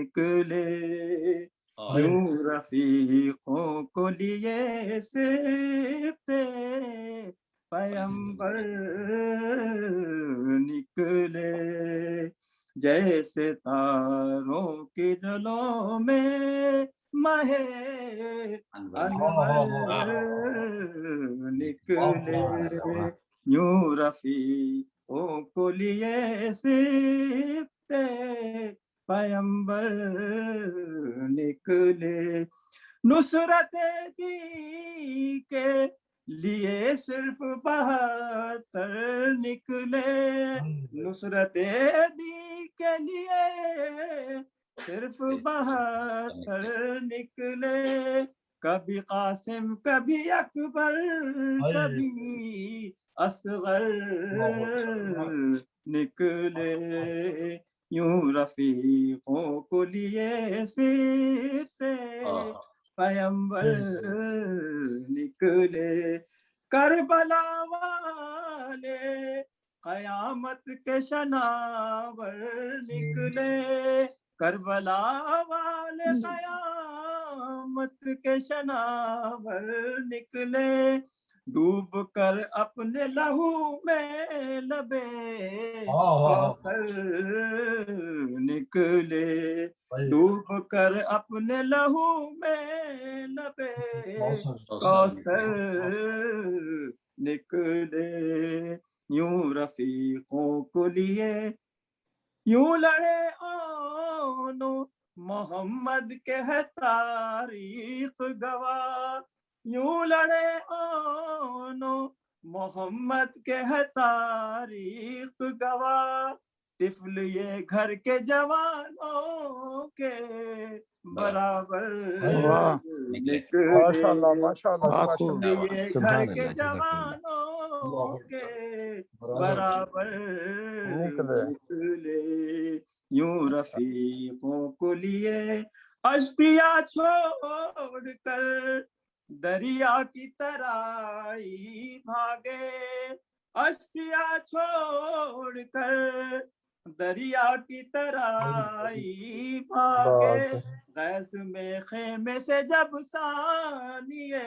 نکلے یوں رفیقوں کو لیے سفتے پیمبر نکلے جیسے تاروں کی جلوں میں ماہ انور نکلے یوں رفیقوں کو لیے سفتے پیمبر نکلے نصرت دی کے لیے صرف 72 نکلے نصرت دی کے لیے صرف 72 نکلے کبھی قاسم کبھی اکبر کبھی اصغر نکلے یوں رفیقوں کو لیے سفتے پیمبر نکلے کربلا والے قیامت کے شناور نکلے کربلا والے قیامت کے شناور نکلے ڈوب کر اپنے لہو میں لبے کوثر نکلے ڈوب کر اپنے لہو میں لبے کوثر نکلے یوں رفیقوں کو لیے یوں لڑے آنو محمد کے ہے تاریخ گواہ یوں لڑے آنو محمد کے ہے تاریخ گواہ طفل یہ گھر کے جوانوں کے برابر نکلے طفل یہ گھر کے جوانوں کے برابر نکلے یوں رفیقوں کو لیے اشتیا چھوڑ کر دریا کی ترائی بھاگے اشتیا چھوڑ کر دریا کی ترائی بھاگے غیث میں خیمے سے جب ثانیے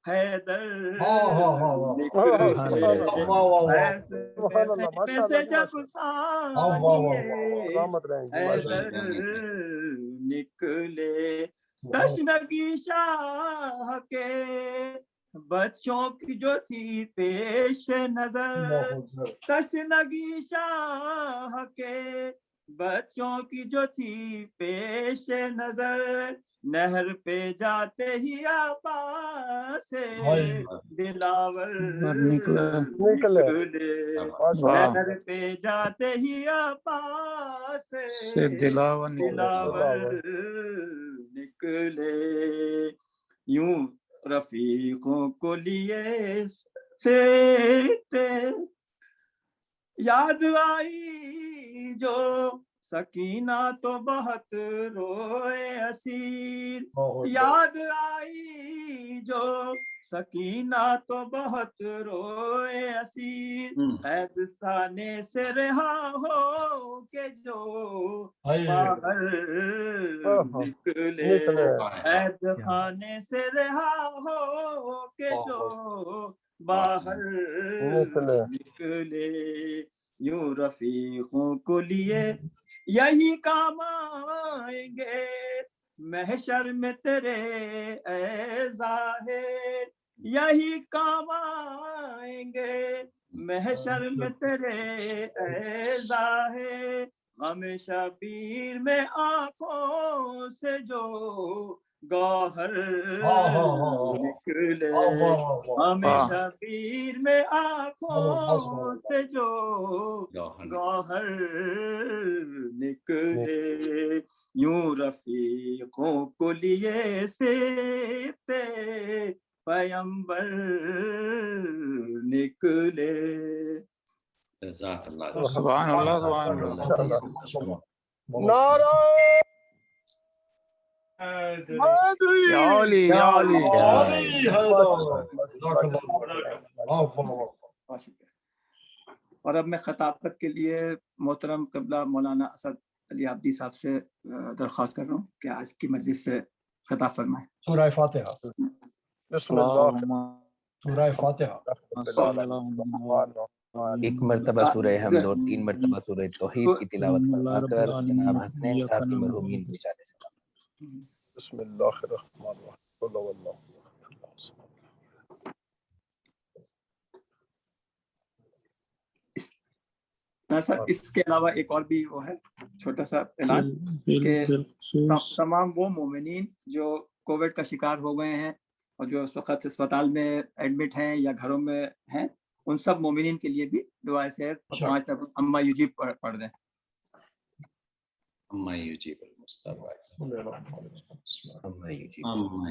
حیدر نکلے غیث میں خیمے سے جب ثانیے حیدر نکلے تشنگی شاہ کے بچوں کی جو تھی پیش نظر تشنگی شاہ کے بچوں کی جو تھی پیش نظر نہر پہ جاتے ہی عباس سے دلاور نکلے نہر پہ جاتے ہی عباس سے دلاور نکلے یوں رفیقوں کو لیے سیتے یاد آئی جو سکینہ تو بہت روئے اسیر یاد آئی جو سکینہ تو بہت روئے اسیر قید خانے سے رہا ہو کے جو باہر نکلے قید خانے سے رہا ہو کے جو باہر نکلے یوں رفیقوں کو لیے یہی کام آئیں گے محشر میں تیرے اے ظاہر یہی کام آئیں گے محشر میں تیرے اے ظاہر غم شبیر میں آنکھوں سے جو گوہر نکلے غم شبیر میں آنکھوں سے جو گوہر نکلے یوں رفیقوں کو لیے سیتے پیمبر نکلے سبحان اللہ سبحان اللہ نعرہ اور اب میں خطابت کے لیے محترم قبلہ مولانا اسد علی عبدی صاحب سے درخواست کر رہا ہوں کہ آج کی مجلس سے خطاب فرمائیں. سورہ فاتحہ. بسم اللہ سورہ فاتحہ. ایک مرتبہ سورہ حمد اور 3 مرتبہ سورہ توحید کی تلاوت فرما کر جناب حسنین صاحب کی مرحومین کو اشارے سے. بسم اللہ الرحمن الرحیم. سر اس کے علاوہ ایک اور بھی وہ ہے چھوٹا سا اعلان کہ تمام وہ مومنین جو کووڈ کا شکار ہو گئے ہیں اور جو اس وقت اسپتال میں ایڈمٹ ہیں یا گھروں میں ہیں، ان سب مومنین کے لیے بھی دعائے صحت 5 دفعہ اما یجیب پڑھ دیں. اما یجیب المستضعف اما یجیب المستضعف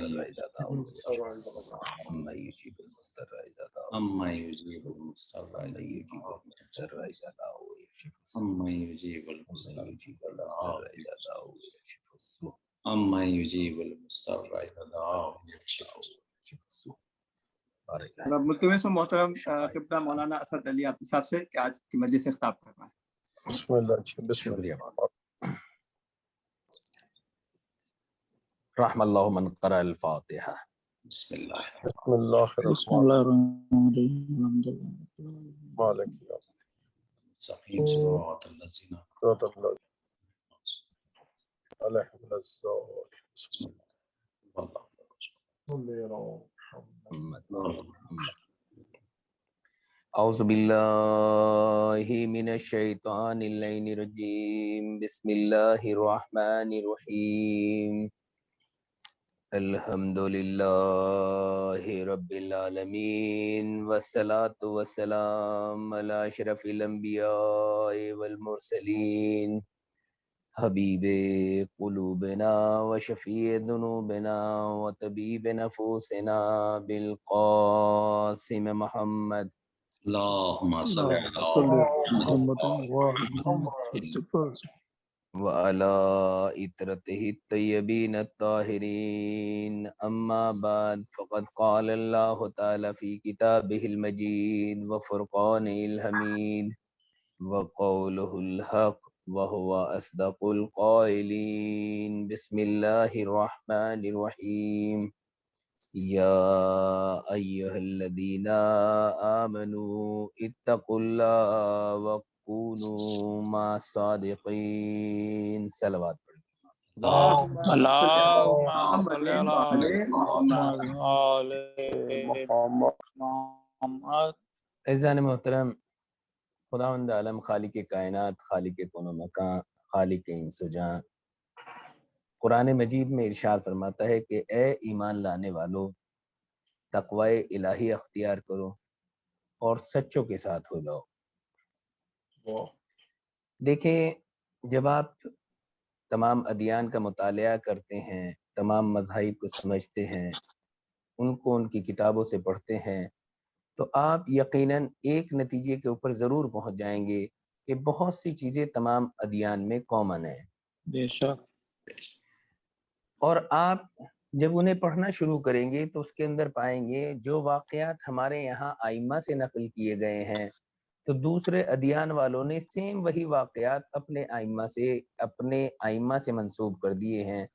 اما یجیب المستضعف اما یجیب المستضعف اما یجیب المستضعف اما یجیب المستضعف ملتمس سے محترم قبلہ مولانا اسد علی عبدی صاحب سے کہ آج کی مجلس سے خطاب کرنا ہے. بسم اللہ. شکریہ. رحم اللہ من قرأ الفاتحہ. بسم اللہ بسم اللہ الرحمن الرحیم. مالک صحیح صراط الذین صراط اللہ علیہم الصالحین. اعوذ باللہ من الشیطان اللعین الرجیم. بسم اللہ الرحمن الرحیم. الحمد للہ رب العالمین والصلاة والسلام علی اشرف الانبیاء والمرسلین حبیب قلوبنا وشفیع ذنوبنا وطبیب نفوسنا بالقاسم محمد اللہم صلی اللہ وعلى اطرته الطيبين الطاهرين. اما بعد فقد قال الله تعالى في كتابه المجيد وفرقانه الحميد وقوله الحق وهو اصدق القائلين. بسم الله الرحمن الرحيم. يا أيها الذين آمنوا اتقوا الله وكونوا مع الصادقين. صلوات اللہم صل علی محمد. عزیزان محترم، خداوند عالم، خالق کائنات، خالق کون و مکان، خالق انس و جان قرآن مجید میں ارشاد فرماتا ہے کہ اے ایمان لانے والو، تقوی الہی اختیار کرو اور سچوں کے ساتھ ہو جاؤ. دیکھیں، جب آپ تمام ادیان کا مطالعہ کرتے ہیں، تمام مذاہب کو سمجھتے ہیں، ان کو ان کی کتابوں سے پڑھتے ہیں، تو آپ یقیناً ایک نتیجے کے اوپر ضرور پہنچ جائیں گے کہ بہت سی چیزیں تمام ادیان میں کامن ہیں. بے شک. اور آپ جب انہیں پڑھنا شروع کریں گے تو اس کے اندر پائیں گے جو واقعات ہمارے یہاں ائمہ سے نقل کیے گئے ہیں تو دوسرے ادیان والوں نے سیم وہی واقعات اپنے ائمہ سے منسوب کر دیے ہیں.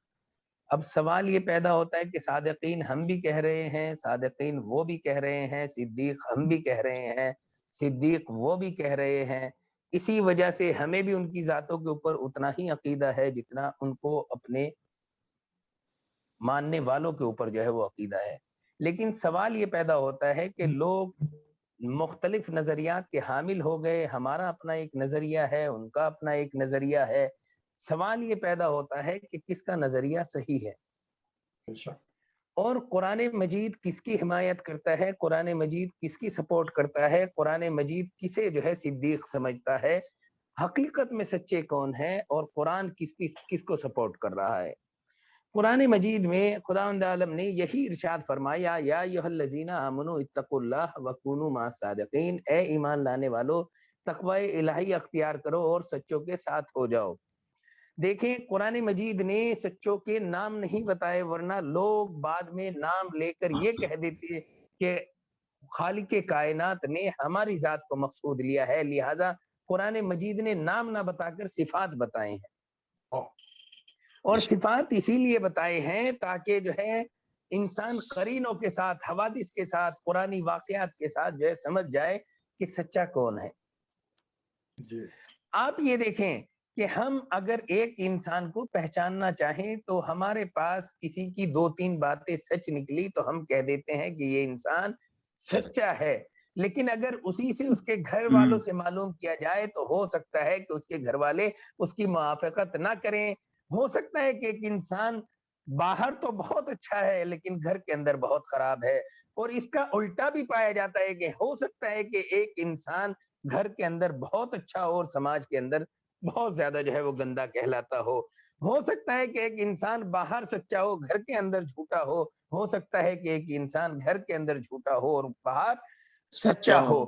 اب سوال یہ پیدا ہوتا ہے کہ صادقین ہم بھی کہہ رہے ہیں، صادقین وہ بھی کہہ رہے ہیں، صدیق ہم بھی کہہ رہے ہیں، صدیق وہ بھی کہہ رہے ہیں. اسی وجہ سے ہمیں بھی ان کی ذاتوں کے اوپر اتنا ہی عقیدہ ہے جتنا ان کو اپنے ماننے والوں کے اوپر جو ہے وہ عقیدہ ہے. لیکن سوال یہ پیدا ہوتا ہے کہ لوگ مختلف نظریات کے حامل ہو گئے، ہمارا اپنا ایک نظریہ ہے، ان کا اپنا ایک نظریہ ہے. سوال یہ پیدا ہوتا ہے کہ کس کا نظریہ صحیح ہے اور قرآن مجید کس کی حمایت کرتا ہے، قرآن مجید کس کی سپورٹ کرتا ہے، قرآن مجید کسے جو ہے صدیق سمجھتا ہے، حقیقت میں سچے کون ہیں اور قرآن کس کو سپورٹ کر رہا ہے. قرآن مجید میں خداوند عالم نے یہی ارشاد فرمایا، یا ایھا الذین آمنوا اتقوا اللہ وکونوا مع الصادقین. اے ایمان لانے والو، تقوی الہی اختیار کرو اور سچوں کے ساتھ ہو جاؤ. دیکھیں، قرآن مجید نے سچوں کے نام نہیں بتائے، ورنہ لوگ بعد میں نام لے کر یہ کہہ دیتے کہ خالق کائنات نے ہماری ذات کو مقصود لیا ہے، لہذا قرآن مجید نے نام نہ بتا کر صفات بتائے ہیں. اور صفات اسی لیے بتائے ہیں تاکہ جو ہے انسان قرینوں کے ساتھ، حوادث کے ساتھ، قرآنی واقعات کے ساتھ جو ہے سمجھ جائے کہ سچا کون ہے۔ آپ یہ دیکھیں کہ ہم اگر ایک انسان کو پہچاننا چاہیں تو ہمارے پاس کسی کی 2-3 باتیں سچ نکلی تو ہم کہہ دیتے ہیں کہ یہ انسان سچا ہے، لیکن اگر اسی سے اس کے گھر والوں سے معلوم کیا جائے تو ہو سکتا ہے کہ اس کے گھر والے اس کی موافقت نہ کریں، ہو سکتا ہے کہ ایک انسان باہر تو بہت اچھا ہے لیکن گھر کے اندر بہت خراب ہے، اور اس کا الٹا بھی پایا جاتا ہے کہ ہو سکتا ہے کہ ایک انسان گھر کے اندر بہت اچھا اور سماج کے اندر بہت زیادہ جو ہے وہ گندا کہلاتا ہو سکتا ہے کہ ایک انسان باہر سچا ہو گھر کے اندر جھوٹا ہو سکتا ہے کہ ایک انسان گھر کے اندر جھوٹا ہو اور باہر سچا ہو۔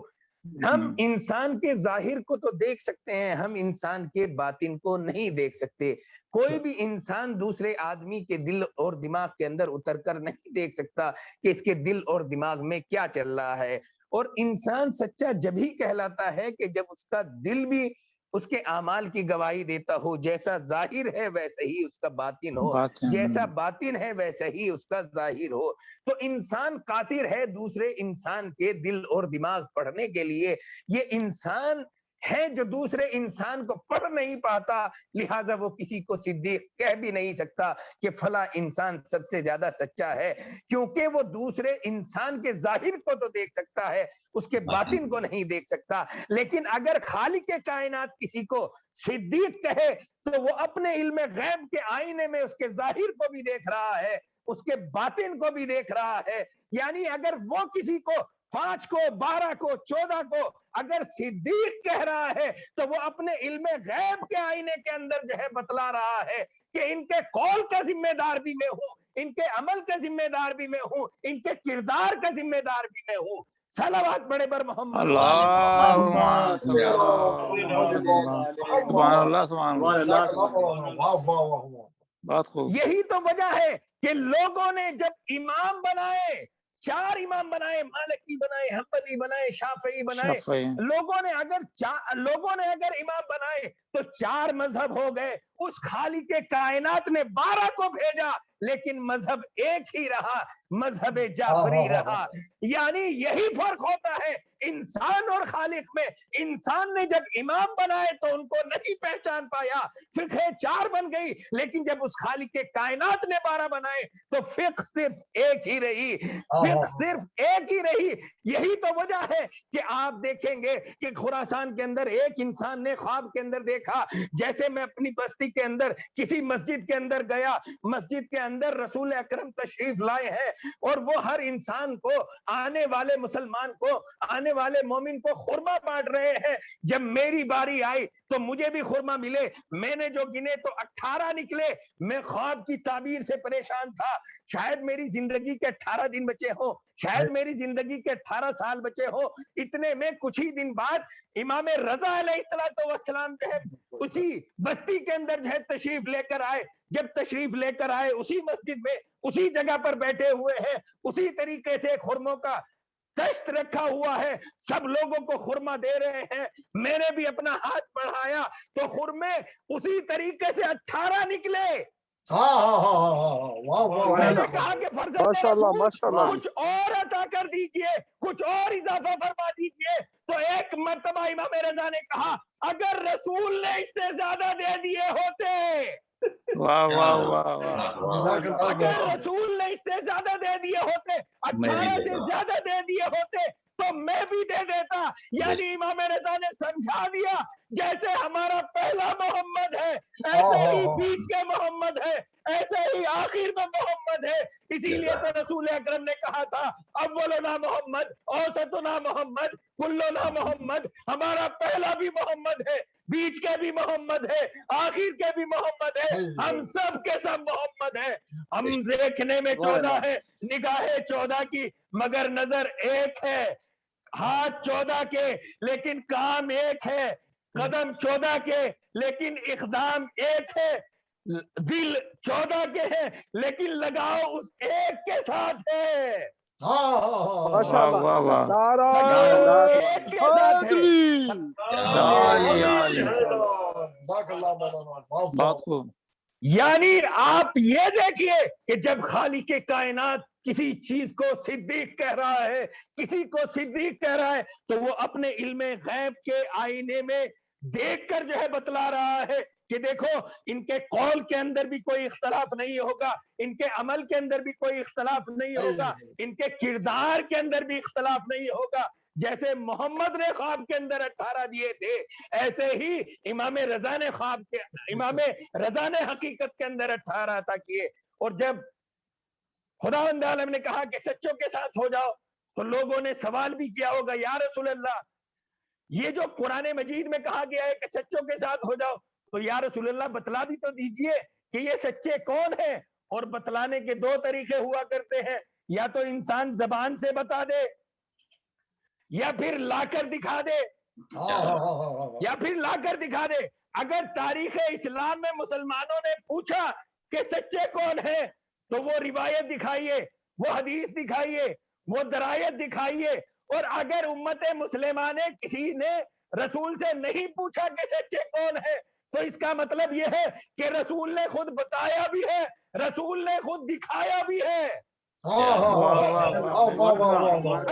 ہم انسان کے ظاہر کو تو دیکھ سکتے ہیں، ہم انسان کے باطن کو نہیں دیکھ سکتے۔ کوئی بھی انسان دوسرے آدمی کے دل اور دماغ کے اندر اتر کر نہیں دیکھ سکتا کہ اس کے دل اور دماغ میں کیا چل رہا ہے، اور انسان سچا جب ہی کہلاتا ہے کہ جب اس کا دل بھی اس کے اعمال کی گواہی دیتا ہو، جیسا ظاہر ہے ویسے ہی اس کا باطن ہو، جیسا باطن ہے ویسا ہی اس کا ظاہر ہو۔ تو انسان قاصر ہے دوسرے انسان کے دل اور دماغ پڑھنے کے لیے، یہ انسان ہے جو دوسرے انسان کو پڑھ نہیں پاتا، لہٰذا وہ کسی کو صدیق کہہ بھی نہیں سکتا کہ فلاں انسان سب سے زیادہ سچا ہے، کیونکہ وہ دوسرے انسان کے ظاہر کو تو دیکھ سکتا ہے، اس کے باطن کو نہیں دیکھ سکتا۔ لیکن اگر خالق کائنات کسی کو صدیق کہے تو وہ اپنے علم غیب کے آئینے میں اس کے ظاہر کو بھی دیکھ رہا ہے، اس کے باطن کو بھی دیکھ رہا ہے۔ یعنی اگر وہ کسی کو 5 کو 12 کو 14 کو اگر صدیق کہہ رہا ہے تو وہ اپنے علم غیب کے آئینے کے اندر جو ہے بتلا رہا ہے کہ ان کے قول کا ذمہ دار بھی میں ہوں، ان کے عمل کا ذمہ دار بھی میں ہوں، ان کے کردار کا ذمہ دار بھی میں ہوں۔ صلوات بڑے بر محمد اللہم صلی سبحان اللہ سبحان اللہ، بات خوب۔ یہی تو وجہ ہے کہ لوگوں نے جب امام بنائے، 4 امام بنائے، مالکی بنائے، حنبلی بنائے، شافعی بنائے، لوگوں نے اگر امام بنائے تو 4 مذہب ہو گئے، اس خالق کائنات نے 12 کو بھیجا لیکن مذہب ایک ہی رہا، مذہب جعفری رہا۔ یعنی یہی فرق ہوتا ہے انسان اور خالق میں۔ انسان نے جب امام بنائے تو ان کو نہیں پہچان پایا، فقہ 4 بن گئی، لیکن جب اس خالق کائنات نے 12 بنائے تو فقہ صرف ایک ہی رہی، فقہ صرف ایک ہی رہی۔ یہی تو وجہ ہے کہ آپ دیکھیں گے کہ خراسان کے اندر ایک انسان نے خواب کے اندر دیکھا، جیسے میں اپنی بستی کے اندر کسی مسجد کے اندر گیا، مسجد کے اندر رسول اکرم تشریف لائے ہیں اور وہ ہر انسان کو، آنے والے مسلمان کو، آنے والے مومن کو خرما بانٹ رہے ہیں۔ جب میری باری آئی تو مجھے بھی خرما ملے، میں نے جو گنے تو 18 نکلے۔ میں خواب کی تعبیر سے پریشان تھا، شاید میری زندگی کے 18 دن بچے ہوں، شاید میری زندگی کے 18 سال بچے ہوں۔ اتنے میں کچھ ہی دن بعد امام رضا علیہ السلام جو ہے اسی بستی کے اندر جو ہے تشریف لے کر آئے۔ جب تشریف لے کر آئے اسی مسجد میں اسی جگہ پر بیٹھے ہوئے ہیں، اسی طریقے سے خرموں کا دشت رکھا ہوا ہے، سب لوگوں کو خرما دے رہے ہیں۔ میں نے بھی اپنا ہاتھ بڑھایا تو خرمے اسی طریقے سے 18 نکلے۔ میں نے کہا کہ فرزند رسول کچھ اور عطا کر دیجئے، کچھ اور اضافہ فرما دیجئے۔ تو ایک مرتبہ امام رضا نے کہا اگر رسول نے اس سے زیادہ دے دیے ہوتے، واہ واہ واہ واہ، اگر رسول نے اس سے زیادہ دے دیے ہوتے، 18 سے زیادہ دے دیے ہوتے تو میں بھی دے دیتا۔ یعنی امام رضا نے سمجھا دیا جیسے ہمارا پہلا محمد ہے ایسے ہی بیچ کے محمد ہے، ایسے ہی آخر میں محمد ہے۔ اسی لیے تو رسول اکرم نے کہا تھا اولنا محمد، اوسطنا محمد، کلنا محمد۔ ہمارا پہلا بھی محمد ہے، بیچ کے بھی محمد ہے، آخر کے بھی محمد ہے، ہم سب کے سب محمد ہیں۔ ہم دیکھنے میں 14 ہے، نگاہ 14 کی مگر نظر ایک ہے، ہاتھ 14 کے لیکن کام ایک ہے، قدم 14 کے لیکن اقدام ایک ہے، دل 14 کے ہیں لیکن لگاؤ اس ایک کے ساتھ ہے۔ بہت خوب. یعنی آپ یہ دیکھیے کہ جب خالق کائنات کسی چیز کو صدیق کہہ رہا ہے، کسی کو صدیق کہہ رہا ہے، تو وہ اپنے علم غیب کے آئینے میں دیکھ کر جو ہے بتلا رہا ہے کہ دیکھو ان کے قول کے اندر بھی کوئی اختلاف نہیں ہوگا، ان کے عمل کے اندر بھی کوئی اختلاف نہیں ہوگا، ان کے کردار کے اندر بھی اختلاف نہیں ہوگا. جیسے محمد نے خواب کے اندر 18 دیے تھے، ایسے ہی امام رضا نے امام رضا نے حقیقت کے اندر 18 عطا کیے. اور جب خداوند عالم نے کہا کہ سچوں کے ساتھ ہو جاؤ، تو لوگوں نے سوال بھی کیا ہوگا، یا رسول اللہ یہ جو قرآن مجید میں کہا گیا ہے کہ سچوں کے ساتھ ہو جاؤ، تو یا رسول اللہ بتلا بھی تو دیجئے کہ یہ سچے کون ہیں. اور بتلانے کے 2 طریقے ہوا کرتے ہیں، یا تو انسان زبان سے بتا دے، یا پھر لا کر دکھا دے، یا پھر لا کر دکھا دے. اگر تاریخ اسلام میں مسلمانوں نے پوچھا کہ سچے کون ہیں، تو وہ روایت دکھائیے، وہ حدیث دکھائیے، وہ درایت دکھائیے. اور اگر امت مسلمہ نے کسی نے رسول سے نہیں پوچھا کہ سچے کون ہیں، تو اس کا مطلب یہ ہے کہ رسول نے خود بتایا بھی ہے، رسول نے خود دکھایا بھی ہے. بھائی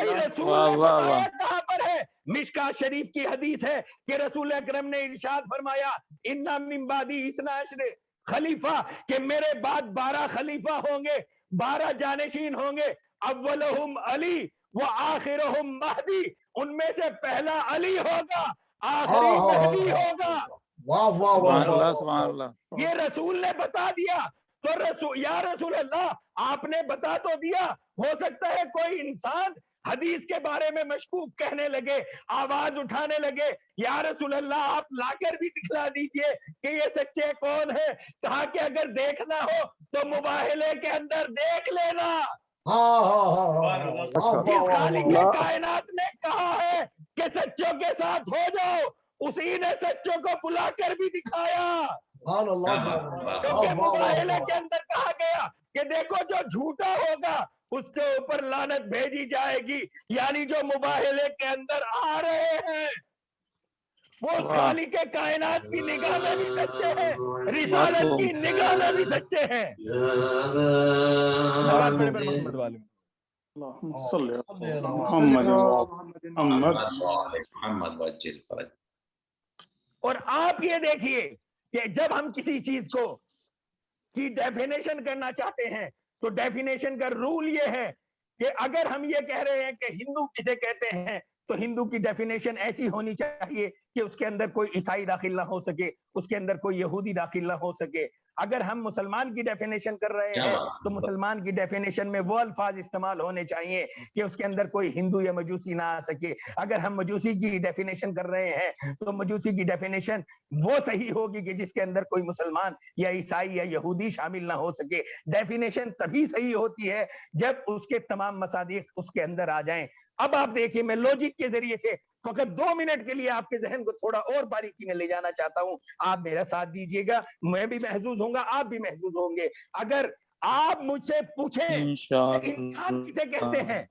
رسول نے بتایا کہاں پر ہے؟ مشکات شریف کی حدیث ہے کہ رسول اکرم نے ارشاد فرمایا اِنَّ مِن بَعْدِی اثْنَا عَشْرَ خلیفہ، کہ میرے بعد 12 خلیفہ ہوں گے، 12 جانشین ہوں گے. اولہم علی وآخرہم مہدی، ان میں سے پہلا علی ہوگا، آخری مہدی ہوگا. سبحان اللہ سبحان اللہ. یہ رسول نے بتا دیا. تو یا رسول اللہ آپ نے بتا تو دیا، ہو سکتا ہے کوئی انسان حدیث کے بارے میں مشکوک کہنے لگے، آواز اٹھانے لگے، یا رسول اللہ آپ لا کر بھی دکھلا دیجئے کہ یہ سچے کون ہیں. کہا کہ اگر دیکھنا ہو تو مباہلے کے اندر دیکھ لینا. جس خالق کائنات نے کہا ہے کہ سچوں کے ساتھ ہو جاؤ، اسی نے سچوں کو بلا کر بھی دکھایا. کیونکہ مباہلے کے اندر کہا گیا کہ دیکھو جو جھوٹا ہوگا اس کے اوپر لعنت بھیجی جائے گی. یعنی جو مباہلے کے اندر آ رہے ہیں وہ خالق کائنات کی نگاہ میں بھی سچے ہیں، رسالت کی نگاہ میں بھی سچے ہیں. اور آپ یہ دیکھیے کہ جب ہم کسی چیز کو کی ڈیفینیشن کرنا چاہتے ہیں تو ڈیفینیشن کا رول یہ ہے کہ اگر ہم یہ کہہ رہے ہیں کہ ہندو کسے کہتے ہیں، تو ہندو کی ڈیفینیشن ایسی ہونی چاہیے کہ اس کے اندر کوئی عیسائی داخل نہ ہو سکے، اس کے اندر کوئی یہودی داخل نہ ہو سکے. اگر ہم مسلمان کی ڈیفینیشن کر رہے ہیں تو مسلمان کی ڈیفینیشن میں وہ الفاظ استعمال ہونے چاہیے کہ اس کے اندر کوئی ہندو یا مجوسی نہ آ سکے. اگر ہم مجوسی کی ڈیفینیشن کر رہے ہیں تو مجوسی کی ڈیفینیشن وہ صحیح ہوگی کہ جس کے اندر کوئی مسلمان یا عیسائی یا یہودی شامل نہ ہو سکے. ڈیفینیشن تبھی صحیح ہوتی ہے جب اس کے تمام مصادیق اس کے اندر آ جائیں. اب آپ دیکھیں، میں لوجک کے ذریعے سے فقط 2 منٹ کے لیے آپ کے ذہن کو تھوڑا اور باریکی میں لے جانا چاہتا ہوں. آپ میرا ساتھ دیجئے گا، میں بھی محظوظ ہوں گا، آپ بھی محظوظ ہوں گے. اگر آپ مجھ سے پوچھیں کہ انسان کسے کہتے ہیں،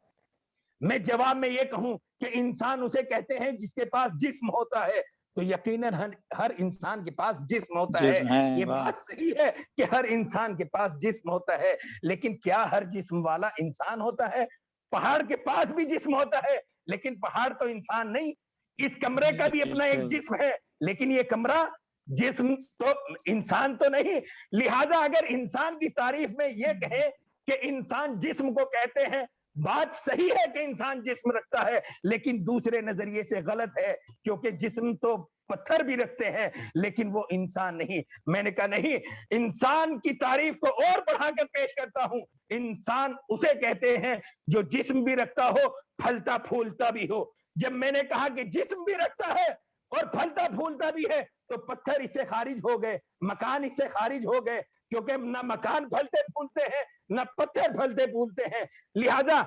میں جواب میں یہ کہوں کہ انسان اسے کہتے ہیں جس کے پاس جسم ہوتا ہے. تو یقیناً ہر انسان کے پاس جسم ہوتا ہے. یہ بات صحیح ہے کہ ہر انسان کے پاس جسم ہوتا ہے، لیکن کیا ہر جسم والا انسان ہوتا ہے؟ پہاڑ کے پاس بھی جسم ہوتا ہے لیکن پہاڑ تو انسان نہیں. اس کمرے کا بھی اپنا ایک جسم ہے لیکن یہ کمرہ جسم تو انسان تو نہیں. لہذا اگر انسان کی تعریف میں یہ کہیں کہ انسان جسم کو کہتے ہیں، بات صحیح ہے کہ انسان جسم رکھتا ہے، لیکن دوسرے نظریے سے غلط ہے، کیونکہ جسم تو پتھر بھی رکھتے ہیں لیکن وہ انسان نہیں. میں نے کہا نہیں، انسان کی تعریف کو اور بڑھا کر پیش کرتا ہوں. انسان اسے کہتے ہیں جو جسم بھی رکھتا ہو، پھلتا پھولتا بھی ہو. جب میں نے کہا کہ جسم بھی رکھتا ہے اور پھلتا پھولتا بھی ہے تو پتھر اس سے خارج ہو گئے، مکان اس سے خارج ہو گئے، کیونکہ نہ مکان پھلتے پھولتے ہیں نہ پتھر پھلتے پھولتے ہیں. لہذا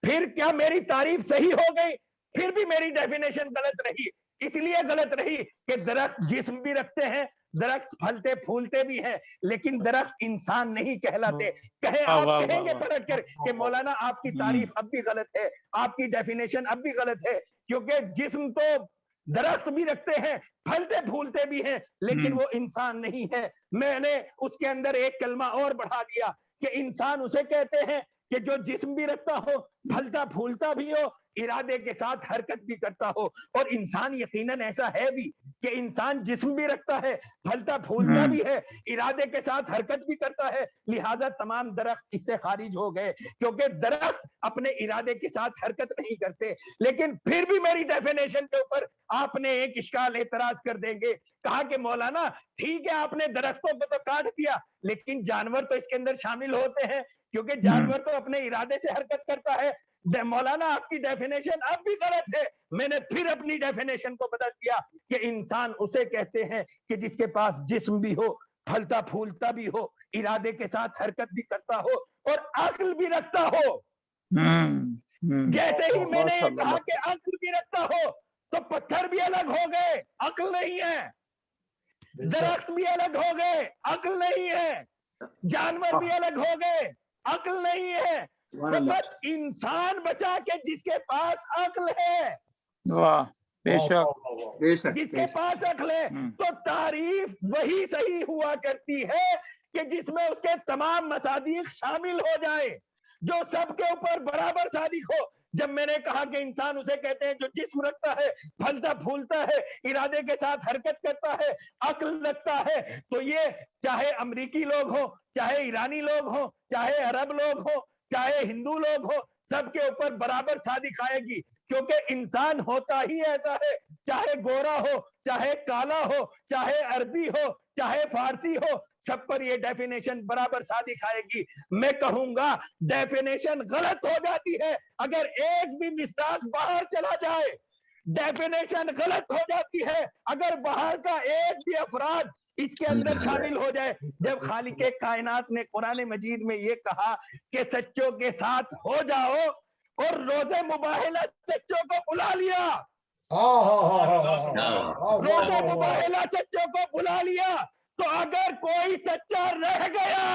پھر کیا میری تعریف صحیح ہو گئی؟ پھر بھی میری ڈیفینیشن غلط رہی. اس لیے غلط رہی کہ درخت جسم بھی رکھتے ہیں، درخت پھلتے پھولتے بھی ہیں، لیکن درخت انسان نہیں کہلاتے. آپ کہیں گے پلٹ کر کہ مولانا آپ کی تعریف اب بھی غلط ہے، آپ کی ڈیفینیشن اب بھی غلط ہے، کیونکہ جسم تو درخت بھی رکھتے ہیں, پھلتے پھولتے بھی ہیں, لیکن وہ انسان نہیں ہے. میں نے اس کے اندر ایک کلمہ اور بڑھا دیا کہ انسان اسے کہتے ہیں کہ جو جسم بھی رکھتا ہو, پھلتا پھولتا بھی ہو, ارادے کے ساتھ حرکت بھی کرتا ہو. اور انسان یقیناً ایسا ہے بھی کہ انسان جسم بھی رکھتا ہے, پھلتا پھولتا بھی ہے, ارادے کے ساتھ حرکت بھی کرتا ہے. لہٰذا تمام درخت اس سے خارج ہو گئے, کیونکہ درخت اپنے ارادے کے ساتھ حرکت نہیں کرتے. لیکن پھر بھی میری ڈیفینیشن کے اوپر آپ نے ایک اشکال اعتراض کر دیں گے. کہا کہ مولانا ٹھیک ہے آپ نے درختوں کو تو کاٹ دیا, لیکن جانور تو اس کے اندر شامل ہوتے ہیں, کیونکہ جانور تو اپنے ارادے سے حرکت کرتا ہے. مولانا آپ کی ڈیفینیشن اب بھی غلط ہے. میں نے پھر اپنی ڈیفینیشن کو بدل دیا کہ انسان اسے کہتے ہیں کہ جس کے پاس جسم بھی ہو, پھلتا پھولتا بھی ہو, ارادے کے ساتھ حرکت بھی کرتا ہو, اور عقل بھی رکھتا ہو. جیسے ہی میں نے یہ کہا کہ عقل بھی رکھتا ہو تو پتھر بھی الگ ہو گئے, عقل نہیں ہے. درخت بھی الگ ہو گئے, عقل نہیں ہے. جانور بھی الگ ہو گئے, عقل نہیں ہے. فقط انسان بچا کہ جس کے پاس عقل ہے. واہ بے شک جس کے پاس عقل ہے تو تعریف وہی صحیح ہوا کرتی ہے کہ جس میں اس کے تمام مصادیق شامل ہو جائیں, جو سب کے اوپر برابر صادق ہو. جب میں نے کہا کہ انسان اسے کہتے ہیں جو جسم رکھتا ہے, پھلتا پھولتا ہے, ارادے کے ساتھ حرکت کرتا ہے, عقل رکھتا ہے, تو یہ چاہے امریکی لوگ ہوں, چاہے ایرانی لوگ ہوں, چاہے عرب لوگ ہوں, چاہے ہندو لوگ ہوں, سب کے اوپر برابر صادق آئے گی. کیونکہ انسان ہوتا ہی ایسا ہے, چاہے گورا ہو, چاہے کالا ہو, چاہے عربی ہو, چاہے فارسی ہو, سب پر یہ ڈیفینیشن برابر صادق آئے گی. میں کہوں گا ڈیفینیشن غلط ہو جاتی ہے اگر ایک بھی مصداق باہر چلا جائے. ڈیفینیشن غلط ہو جاتی ہے اگر باہر کا ایک بھی افراد اس کے اندر شامل ہو جائے. جب خالق کائنات نے قرآن مجید میں یہ کہا کہ سچوں کے ساتھ ہو جاؤ, اور روزے مباہلہ سچوں کو بلا لیا, روزہ مباہلہ سچوں کو بلا لیا, تو اگر کوئی سچا رہ گیا,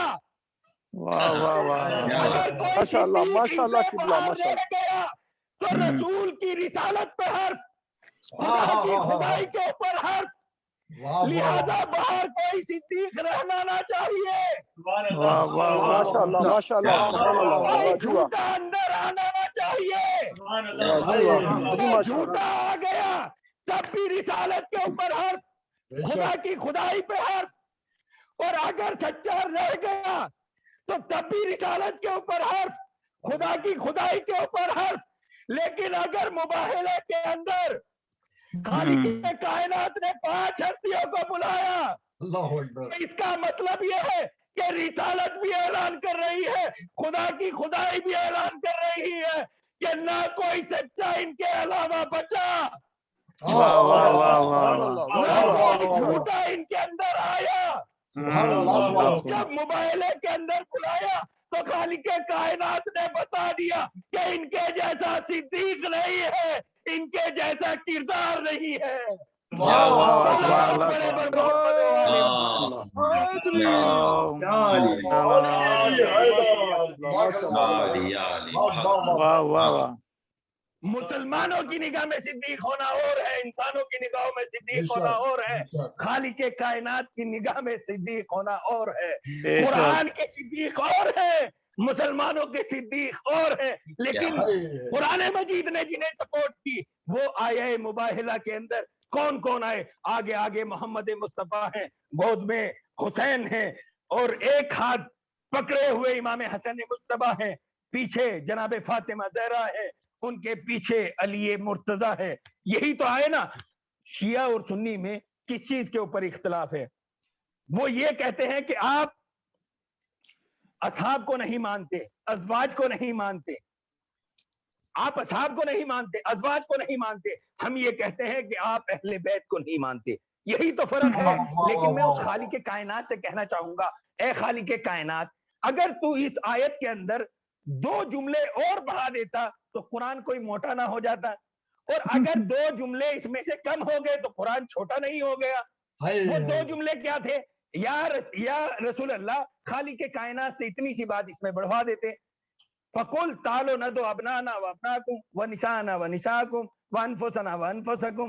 واہ واہ واہ اگر کوئی صدیق باہر رہ گیا, تو رسول کی رسالت پہ حرف, خدا کی خدائی کے اوپر حرف. لہذا باہر کوئی صدیق رہنا نہ چاہیے, کوئی جھوٹا اندر آنا نہ چاہیے. جھوٹا آ گیا تب بھی رسالت کے اوپر حرف, خدا کی خدائی پہ حرف, اور اگر سچا رہ گیا تو تب بھی رسالت کے اوپر حرف, خدا کی خدائی کے اوپر حرف. لیکن اگر مباہلے کے اندر خالق کائنات نے 5 ہستیوں کو بلایا, اس کا مطلب یہ ہے کہ رسالت بھی اعلان کر رہی ہے, خدا کی خدائی بھی اعلان کر رہی ہے کہ نہ کوئی سچا ان کے علاوہ بچا, نہ کوئی جھوٹا ان کے اندر آیا. جب مباہلے کے اندر بلایا تو خالق کائنات نے بتا دیا کہ ان کے جیسا صدیق نہیں ہے, ان کے جیسا کردار نہیں ہے. مسلمانوں کی نگاہ میں صدیق ہونا اور ہے, انسانوں کی نگاہوں میں صدیق ہونا اور ہے, خالق کائنات کی نگاہ میں صدیق ہونا اور ہے. قرآن کے صدیق اور ہے, مسلمانوں کے صدیق اور ہے. لیکن قرآن مجید نے جنہیں سپورٹ کی وہ آیہ مباہلہ کے اندر کون کون آئے؟ آگے آگے محمد مصطفیٰ ہیں, گود میں حسین ہیں, اور ایک ہاتھ پکڑے ہوئے امام حسن مجتبیٰ ہیں, پیچھے جناب فاطمہ زہرا ہے, ان کے پیچھے علی مرتضیٰ ہے. یہی تو آئے نا. شیعہ اور سنی میں کس چیز کے اوپر اختلاف ہے؟ وہ یہ کہتے ہیں کہ آپ اصحاب کو نہیں مانتے, ازواج کو نہیں مانتے. آپ اصحاب کو نہیں مانتے, ازواج کو نہیں مانتے. ہم یہ کہتے ہیں کہ آپ اہل بیت کو نہیں مانتے. یہی تو فرق ہے. لیکن میں اس خالق کائنات سے کہنا چاہوں گا, اے خالق کائنات, اگر تو اس آیت کے اندر 2 جملے اور بڑھا دیتا تو قرآن کوئی موٹا نہ ہو جاتا, اور اگر 2 جملے اس میں سے کم ہو گئے تو قرآن چھوٹا نہیں ہو گیا. وہ 2 جملے کیا تھے؟ یا رسول اللہ, خالق کائنات سے اتنی سی بات اس میں بڑھوا دیتے, فَقُلْ تَعَالُوا نَدْعُوا أَبْنَاءَنَا وَأَبْنَاءَكُمْ وَنِسَاءَنَا وَنِسَاءَكُمْ وَأَنفُسَنَا وَأَنفُسَكُمْ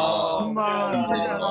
اللهم صل على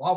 على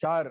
4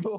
2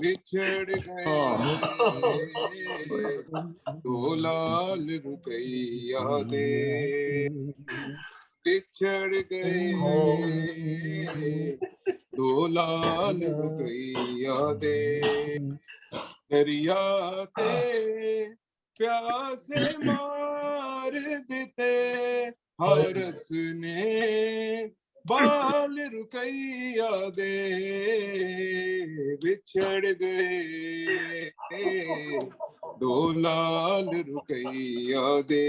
بچھڑ گئے دو لال رقیہ دے بچھڑ گئے دو لال رقیہ دے دریا تے پیاسے مار دیتے حارس نے بال رقیہ دے بچھڑ گئے دو لال رقیہ دے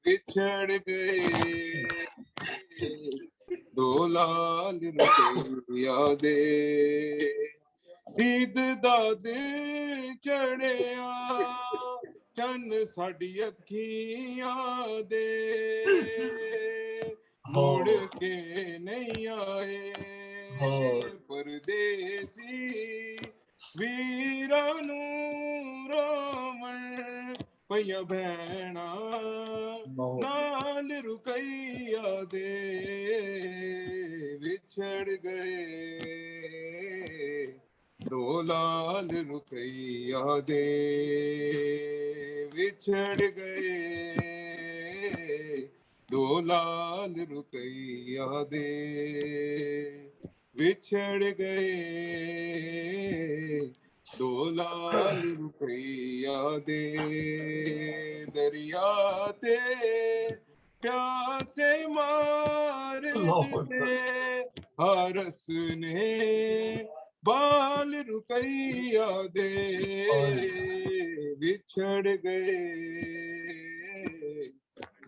بچھڑ گئے دو لال رقیہ دے عید دا دن چڑھیا چن ساڈی اکھیاں دے مڑ کے نہیں آئے پردیسی ویراں نوں رومن پیاں بھیناں نال رقیہ دے بچھڑ گئے دو لال رقیہ دے بچھڑ گئے دو لال رقیہ دے بچھڑ گئے دو لال رقیہ دے دریا تے پیاسے مار دیتے حارس نے بال رقیہ دے بچھڑ گئے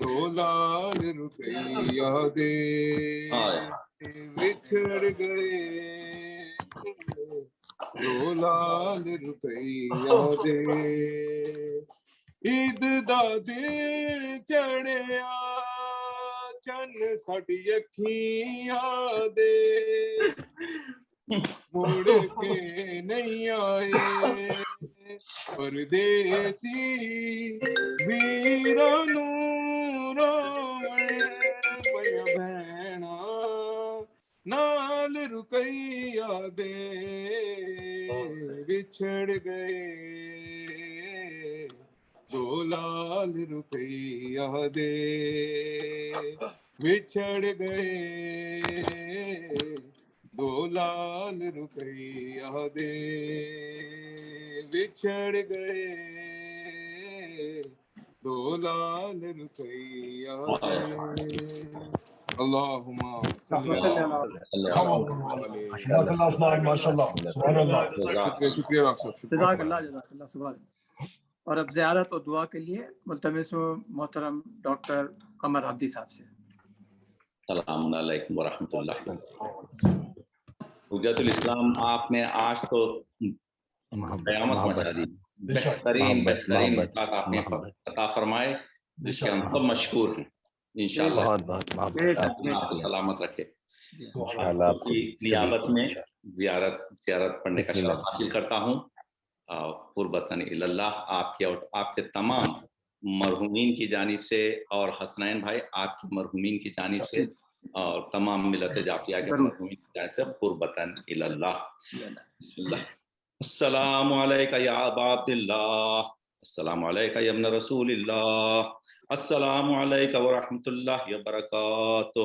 دو لال رقیہ دے بچھڑ گئے دو لال رقیہ دے عید دا دن چڑھیا چن ساڈی اکھیاں دے مڑ کے نہیں آئے پردیسی ویراں نوں رومن پیاں بھیناں نال رقیہ دے بچھڑ گئے دو لال رقیہ دے بچھڑ گئے دو لال رقیہ دے بچھڑ گئے دو لال رقیہ دے اللہم صلی شکریہ ڈاکٹر صاحب جزاک اللہ سبحان اللہ. اور اب زیارت اور دعا کے لیے ملتمس ہوں محترم ڈاکٹر قمر عبدی صاحب سے. السلام علیکم ورحمۃ اللہ. حجت الاسلام آپ نے آج تو قیامت مچا دی. بہترین بات آپ نے عطا فرمائے جس کے ہم سب مشکور ہیں. انشاءاللہ سلامت رکھے. نیابت میں زیارت پڑھنے کا شرف حاصل کرتا ہوں. قربتاً اللہ آپ کے تمام مرحومین کی جانب سے اور حسنین بھائی آپ کی مرحومین کی جانب سے اور تمام ملت جعفریہ کے مرحومین کی جانب سے قربتاً اللہ. السلام علیکہ یا ابا عبد اللہ. السلام علیکہ یا ابن رسول اللہ. السلام علیکہ ورحمۃ اللہ وبرکاتہ.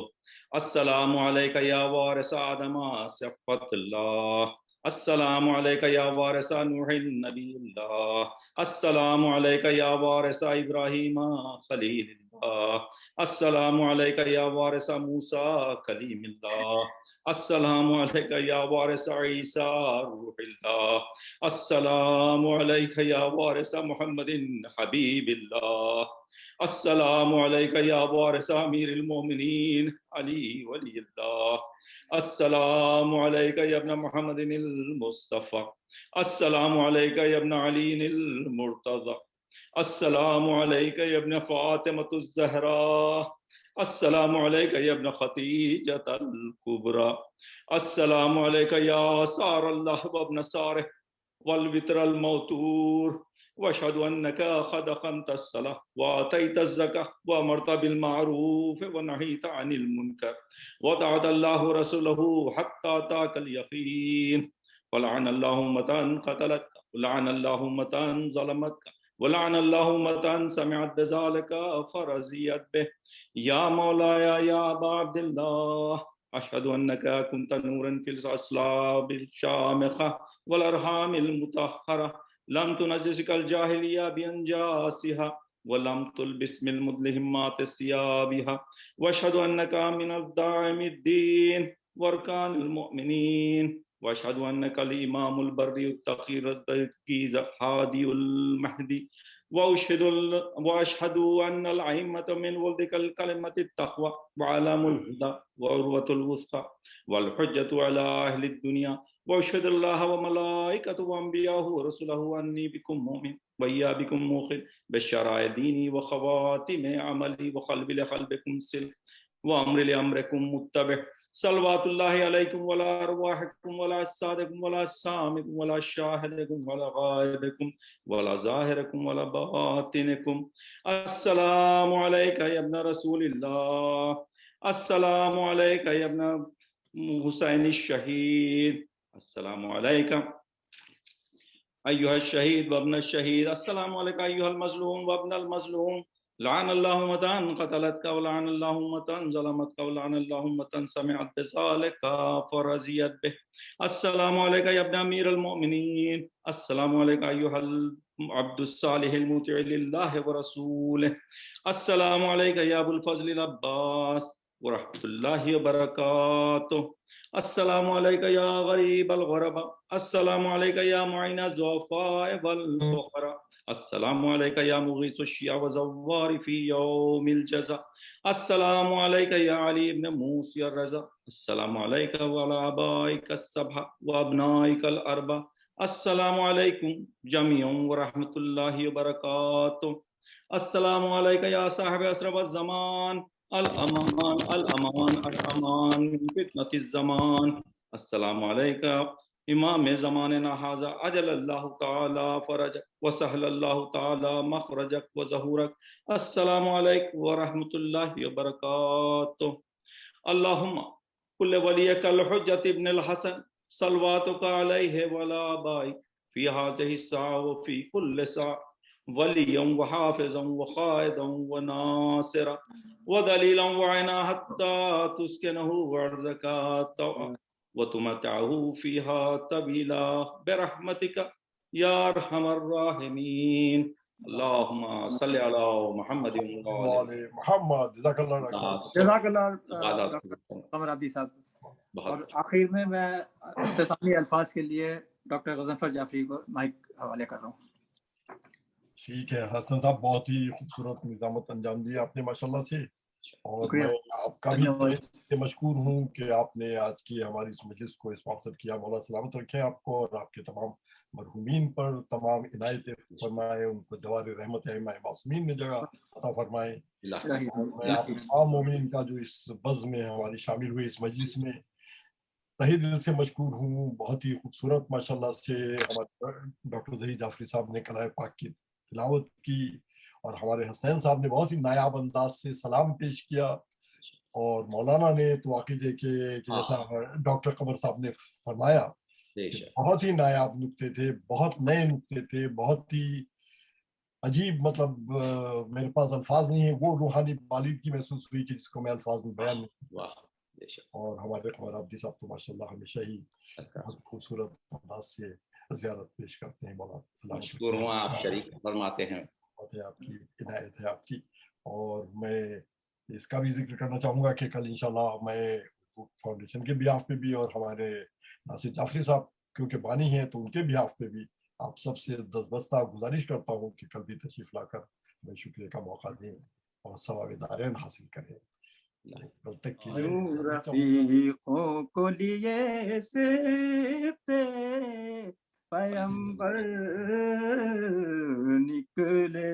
السلام علیکہ یا وارث آدم صفوت اللہ. السلام علیکہ یا وارث نوح نبی اللہ. السلام علیکہ یا وارث ابراہیم خلیل اللہ. السلام علیکہ یا وارث موسیٰ کلیم اللہ. السلام علیکہ یا وارث عیسیٰ روح اللہ. السلام علیکہ یا وارث محمد حبیب اللہ. السلام علیکہ یا وارث امیر المومنین علی ولی اللہ. السلام علیکہ یا ابن محمد المصطفى. السلام علیکہ یا ابن علی المرتضى. السلام علیکہ یا ابن فاطمة الزہراء. السلام علیکہ یا ابن خدیجۃ الکبریٰ. السلام علیکہ یا سار اللہ وابن سارہ والوتر الموتور. واشهد انك قد اقمت الصلاة واتيت الزكاة وامرت بالمعروف ونهيت عن المنكر ودعت الله رسوله حتى اتاك اليقين ولعن الله أمة قتلتك ولعن الله أمة ظلمتك ولعن الله أمة سمعت بذلك فرزيت به يا مولاي يا أبا عبد الله أشهد أنك كنت نورا في الأصلاب الشامخة والأرحام المطهرة لم تنجسك الجاهلية بأنجاسها ولم تلبس من المدلهمات ثيابها واشهد أنك من الداعم الدين واركان المؤمنين واشهد انك الامام البر التقي التقي الهادي المهدي واشهد ان الائمه من ولدك الكلمه التقوى وعلام الهدى وعروه الوثقى والحجه على اهل الدنيا واشهد الله وملائكته وانبياءه ورسله اني بكم مؤمن ويا بكم موقن بشرائع ديني وخواتم عملي وقلب لقلبكم سلك وامر لامركم متبع صلوات الله عليكم ولا أرواحكم ولا أجسادكم ولا أجسامكم ولا شاهدكم ولا غائبكم ولا ظاهركم ولا باطنكم السلام عليك يا ابن رسول الله السلام عليك يا ابن حسين الشهيد السلام عليك أيها الشهيد وابن الشهيد السلام عليك أيها المظلوم وابن المظلوم لعن الله أمة قتلتك ولعن الله أمة ظلمتك ولعن الله أمة سمعت بذلك فرزيت به السلام عليك يا ابن أمير المؤمنين السلام عليك أيها العبد الصالح المطيع لله ورسوله السلام عليك يا أبو الفضل العباس ورحمة الله وبركاته السلام عليك يا غريب الغرباء السلام عليك يا معين الضعفاء والفقراء السلام عليك يا مغيث الشيع وزوار في يوم الجزاء السلام عليك يا علي بن موسى الرضا السلام عليك وعلى آبائك السبعة وأبنائك الأربعة السلام عليكم جميعا ورحمة الله وبركاته السلام عليك يا صاحب أسرف الزمان الأمان الأمان الأمان من فتنة الزمان السلام عليك امام زماننا هذا عجل الله تعالى فرجك وسهل الله تعالى مخرجك وظهورك السلام عليكم ورحمة الله وبركاته اللهم كل وليك الحجة ابن الحسن صلواتك عليه وعلى آبائك في هذه الساعة وفي كل ساعة وليا وحافظا وقائدا وناصرا ودليلا وعنا حتى تسكنه أرضك طوعا وتمتعه فيها طويلا برحمتك يا أرحم الراحمين اللهم صل على محمد وعلى محمد جزاک اللہ جزاک اللہ ڈاکٹر قمر عبدی صاحب. اور آخر میں اختتامی الفاظ کے لیے ڈاکٹر غضنفر جعفری کو مائک حوالے کر رہا ہوں. ٹھیک ہے حسن صاحب، بہت ہی خوبصورت نظامت انجام دیا آپ نے ماشاءاللہ سے، اور میں آپ کا بھی مشکور ہوں کہ آپ نے آج کی ہماری اس مجلس کو اسپانسر کیا. مولا سلامت رکھیں آپ کو اور آپ کے تمام مرحومین پر تمام عنایت فرمائے، ان کو دوار رحمت ائمہ معصومین میں جگہ عطا فرمائے. میں آپ تمام مومنین کا جو اس بزم میں ہماری شامل ہوئے اس مجلس میں تہہ دل سے مشکور ہوں. بہت ہی خوبصورت ماشاءاللہ سے ہمارے ڈاکٹر ظہیر جعفری صاحب نے کلام پاک کی تلاوت کی، اور ہمارے حسین صاحب نے بہت ہی نایاب انداز سے سلام پیش کیا، اور مولانا نے تو عقیدے کے جیسا ڈاکٹر قمر صاحب نے فرمایا بہت ہی نایاب نکتے تھے، بہت نئے نکتے تھے، بہت ہی عجیب، مطلب میرے پاس الفاظ نہیں ہیں، وہ روحانی بالیدگی محسوس ہوئی کہ جس کو میں الفاظ میں بیان نہیں. اور ہمارے قمر عبدی صاحب تو ماشاءاللہ ہمیشہ ہی بہت خوبصورت انداز سے زیارت پیش کرتے ہیں. مولانا مشکور ہوں، آپ شریک فرماتے ہیں. آپ کی عنایت ہے آپ کی. اور میں اس کا بھی ذکر کرنا چاہوں گا کہ کل انشاءاللہ میں فاؤنڈیشن کے بیہاف پہ بھی اور ہمارے ناصر جعفری صاحب کیونکہ بانی ہیں تو ان کے بیہاف پہ بھی آپ سب سے دستبستہ گزارش کرتا ہوں کہ کل بھی تشریف لا کر ہمیں شکریہ کا موقع دیں اور ثواب دارین حاصل کریں. کل تک کی رفیقوں کو لیے سیتے پیمبر نکلے